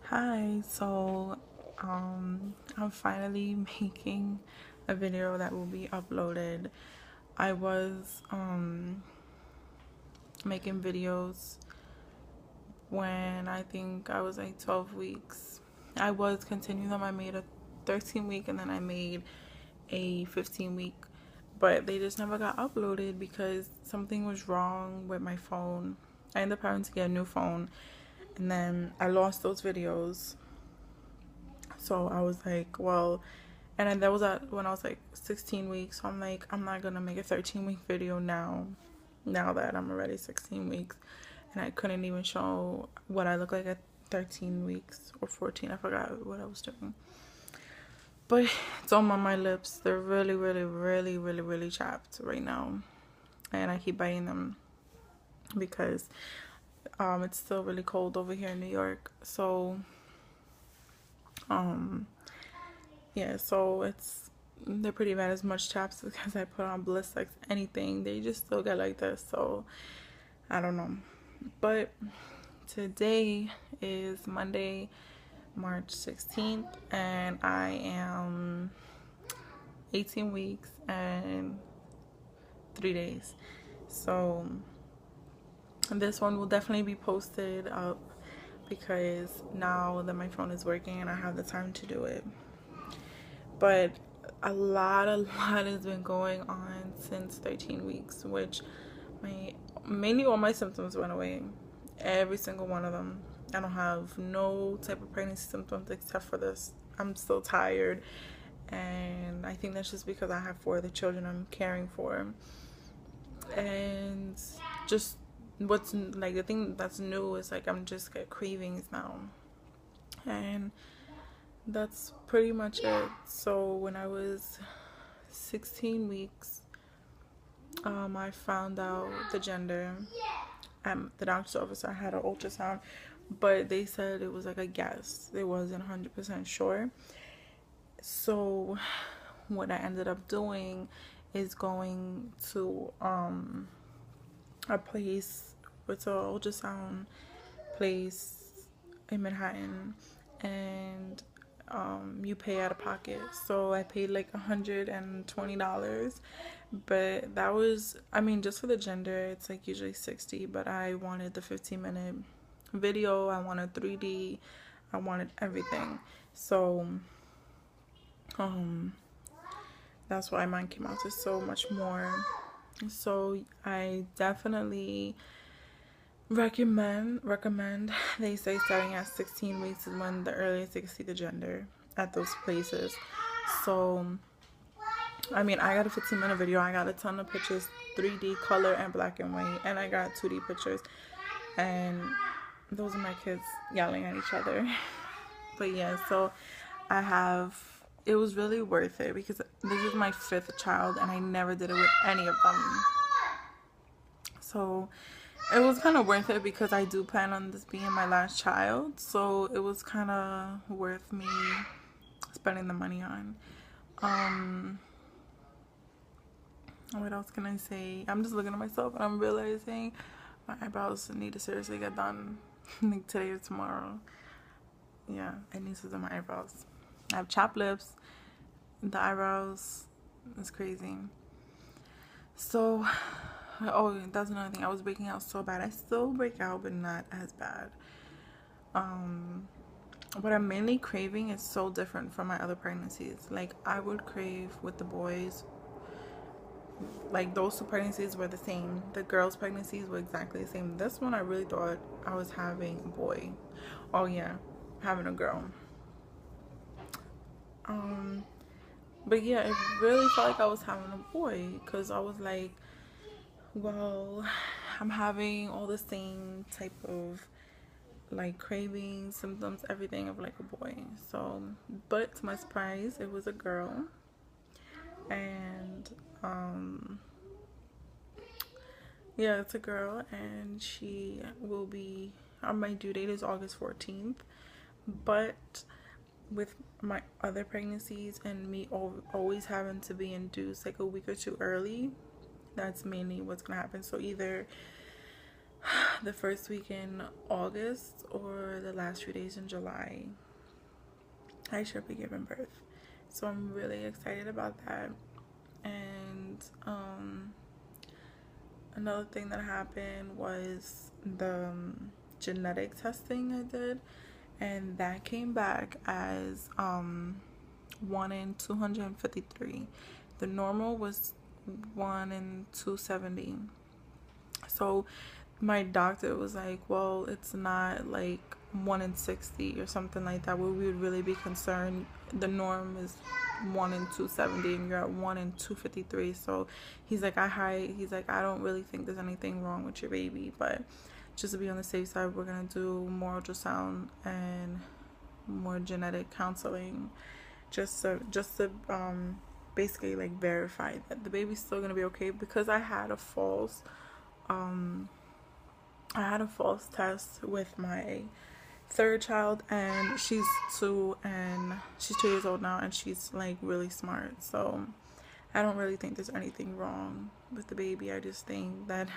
Hi, I'm finally making a video that will be uploaded. I was making videos when I think I was like 12 weeks. I was continuing them. I made a 13 week and then I made a 15 week, but they just never got uploaded because something was wrong with my phone. I ended up having to get a new phone and then I lost those videos. So I was like, well, and then that was when I was like 16 weeks. So I'm like, I'm not gonna make a 13-week video now that I'm already 16 weeks. And I couldn't even show what I look like at 13 weeks or 14. I forgot what I was doing. But it's on my lips. They're really, really, really, really, really chapped right now. And I keep biting them because it's still really cold over here in New York. So yeah, so they're pretty bad. As much chaps because I put on Blistex, anything, they just still get like this. So I don't know. But today is Monday, March 16th, and I am 18 weeks and 3 days. So this one will definitely be posted up because now that my phone is working and I have the time to do it. But a lot has been going on since 13 weeks, which mainly all my symptoms went away. Every single one of them. I don't have no type of pregnancy symptoms except for this. I'm still tired, and I think that's just because I have 4 of the children I'm caring for. And just what's like the thing that's new is like I'm just get cravings now, and that's pretty much it. So when I was 16 weeks, I found out the gender at the doctor's office. I had an ultrasound, but they said it was like a guess. They wasn't 100% sure. So what I ended up doing is going to a place, it's an ultrasound place in Manhattan, and you pay out of pocket. So I paid like $120, but that was, I mean, just for the gender it's like usually 60, but I wanted the 15-minute video, I wanted 3D, I wanted everything. So that's why mine came out to so much more. So I definitely recommend. They say starting at 16 weeks is when the earliest you can see the gender at those places. So I mean, I got a 15-minute video, I got a ton of pictures, 3D, color, and black and white, and I got 2D pictures, and those are my kids yelling at each other. But yeah, so it was really worth it because this is my 5th child and I never did it with any of them. So it was kind of worth it because I do plan on this being my last child. So it was kind of worth me spending the money on. What else can I say? I'm just looking at myself and I'm realizing my eyebrows need to seriously get done like today or tomorrow. Yeah, I need to do my eyebrows. I have chapped lips. The eyebrows is crazy. So, oh, that's another thing. I was breaking out so bad. I still break out, but not as bad. What I'm mainly craving is so different from my other pregnancies. Like, I would crave with the boys, like those 2 pregnancies were the same. The girls' pregnancies were exactly the same. This one, I really thought I was having a boy. Oh yeah, having a girl. But yeah, it really felt like I was having a boy because I was like, well, I'm having all the same type of like cravings, symptoms, everything of like a boy. So, but to my surprise, it was a girl. And yeah, it's a girl, and she will be, my due date is August 14th. But with my other pregnancies and me always having to be induced like a week or 2 early, that's mainly what's gonna happen. So either the first week in August or the last few days in July, I should be giving birth. So I'm really excited about that. And another thing that happened was the genetic testing I did, and that came back as 1 in 253. The normal was 1 in 270. So my doctor was like, well, it's not like 1 in 60 or something like that where we would really be concerned. The norm is 1 in 270 and you're at 1 in 253. So he's like, I don't really think there's anything wrong with your baby, but just to be on the safe side, we're gonna do more ultrasound and more genetic counseling, just to basically like verify that the baby's still gonna be okay, because I had a false test with my third child, and she's 2 years old now, and she's like really smart. So I don't really think there's anything wrong with the baby. I just think that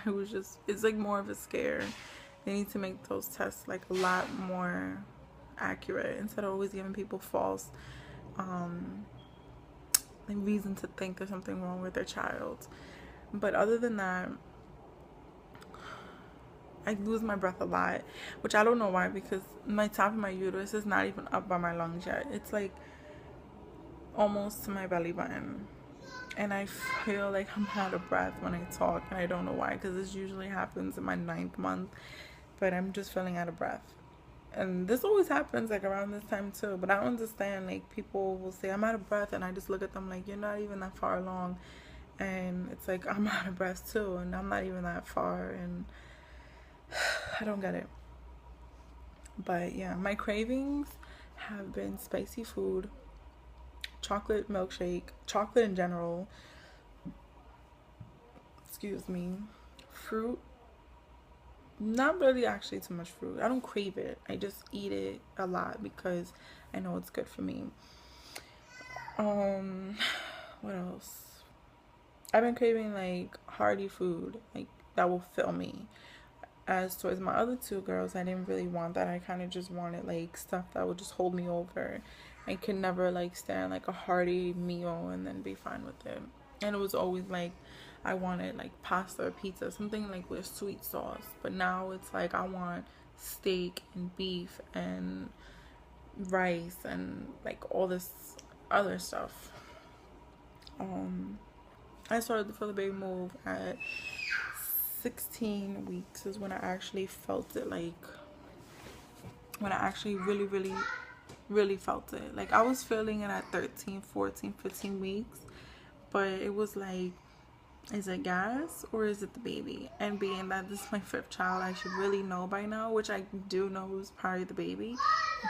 it's like more of a scare. They need to make those tests like a lot more accurate instead of always giving people false like reason to think there's something wrong with their child. But other than that, I lose my breath a lot, which I don't know why, because my top of my uterus is not even up by my lungs yet. It's like almost to my belly button, and I feel like I'm out of breath when I talk, and I don't know why, because this usually happens in my 9th month, but I'm just feeling out of breath. And this always happens like around this time too, but I don't understand. Like, people will say I'm out of breath, and I just look at them like, you're not even that far along, and it's like I'm out of breath too, and I'm not even that far, and I don't get it. But yeah, my cravings have been spicy food, chocolate milkshake, chocolate in general, excuse me, fruit. Not really actually too much fruit. I don't crave it. I just eat it a lot because I know it's good for me. What else? I've been craving like hearty food, like that will fill me. As towards my other 2 girls, I didn't really want that. I kind of just wanted like stuff that would just hold me over. I could never like stand like a hearty meal and then be fine with it. And it was always like I wanted like pasta or pizza, something like with sweet sauce. But now it's like I want steak and beef and rice and like all this other stuff. I started to feel the baby move at 16 weeks is when I actually felt it, like when I actually really felt it. Like, I was feeling it at 13, 14, 15 weeks, but it was like, is it gas or is it the baby? And being that this is my 5th child, I should really know by now, which I do know is probably the baby,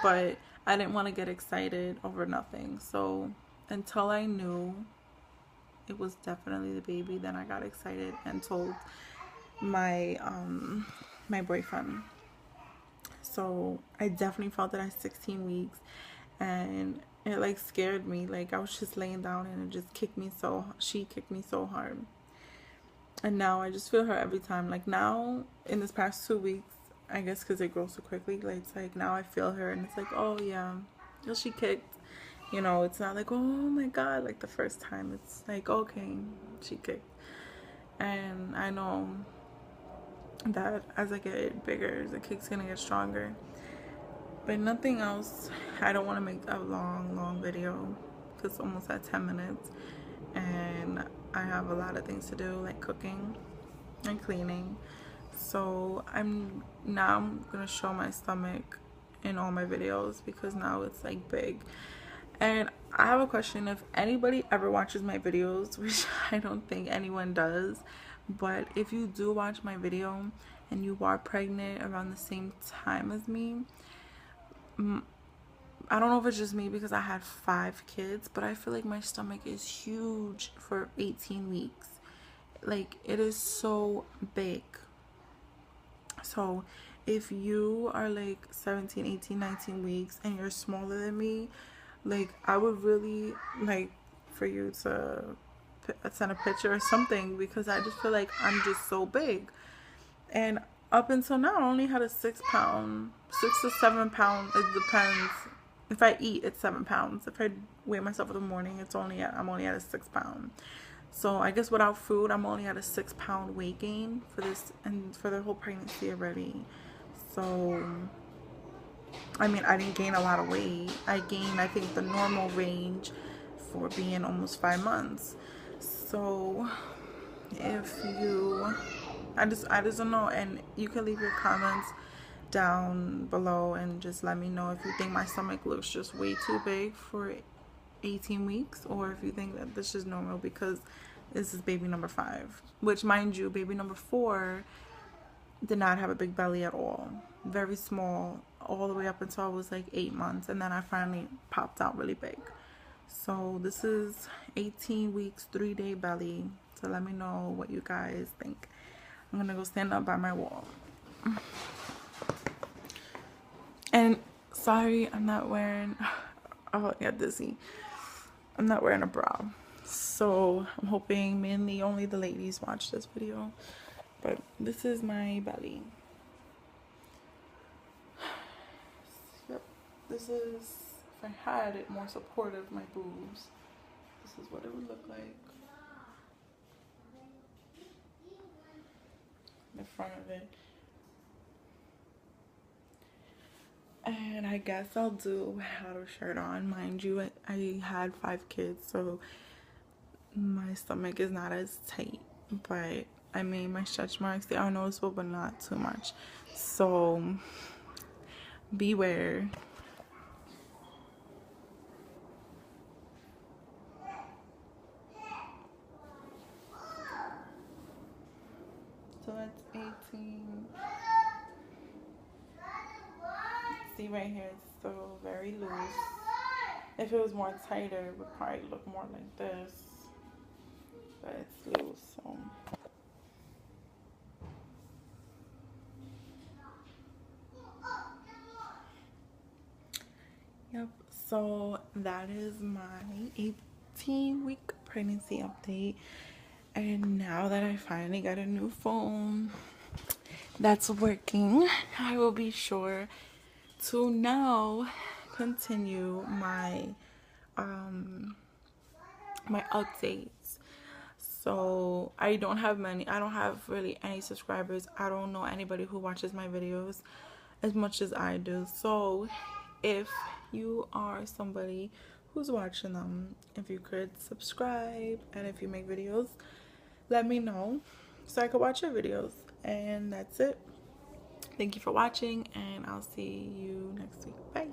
but I didn't want to get excited over nothing. So until I knew it was definitely the baby, then I got excited and told my my boyfriend. So I definitely felt it at 16 weeks, and it like scared me. Like, I was just laying down and it just she kicked me so hard. And now I just feel her every time. Like, now in this past 2 weeks, I guess because it grows so quickly, like, it's like now I feel her and it's like, oh yeah, well, she kicked. You know, it's not like, oh my god, like the first time. It's like, okay, she kicked. And I know that as I get bigger, the kick's gonna get stronger. But nothing else. I don't want to make a long video because it's almost at 10 minutes, and I have a lot of things to do, like cooking and cleaning. So I'm gonna show my stomach in all my videos because now it's like big. And I have a question: if anybody ever watches my videos, which I don't think anyone does, but if you do watch my video and you are pregnant around the same time as me, I don't know if it's just me because I had 5 kids, but I feel like my stomach is huge for 18 weeks. Like, it is so big. So if you are like 17, 18, 19 weeks and you're smaller than me, like, I would really like for you to send a picture or something, because I just feel like I'm just so big. And up until now, I only had a 6 pound, 6 to 7 pound. It depends. If I eat, it's 7 pounds. If I weigh myself in the morning, I'm only at a 6 pound. So I guess without food, I'm only at a 6 pound weight gain for this and for the whole pregnancy already. So I mean, I didn't gain a lot of weight. I gained, I think, the normal range for being almost 5 months. So if you, I just don't know, and you can leave your comments down below and just let me know if you think my stomach looks just way too big for 18 weeks, or if you think that this is normal because this is baby number 5, which, mind you, baby number 4 did not have a big belly at all. Very small all the way up until I was like 8 months, and then I finally popped out really big. So this is 18 weeks 3-day belly. So let me know what you guys think. I'm gonna go stand up by my wall. And sorry, I'm not wearing, oh, I got dizzy. I'm not wearing a bra. So I'm hoping mainly only the ladies watch this video. But this is my belly. Yep. This is, if I had it more supportive, my boobs. This is what it would look like. The front of it. And I guess I'll do without a shirt on. Mind you, I had 5 kids, so my stomach is not as tight. But I mean, my stretch marks, they are noticeable, but not too much. So beware. So that's 18. See right here, it's still very loose. If it was more tighter, it would probably look more like this. But it's loose, so. Yep, so that is my 18-week pregnancy update. And now that I finally got a new phone that's working, I will be sure to now continue my my updates. So I don't have really any subscribers. I don't know anybody who watches my videos as much as I do. So if you are somebody who's watching them, if you could subscribe, and if you make videos, let me know so I could watch your videos. And that's it. Thank you for watching, and I'll see you next week. Bye.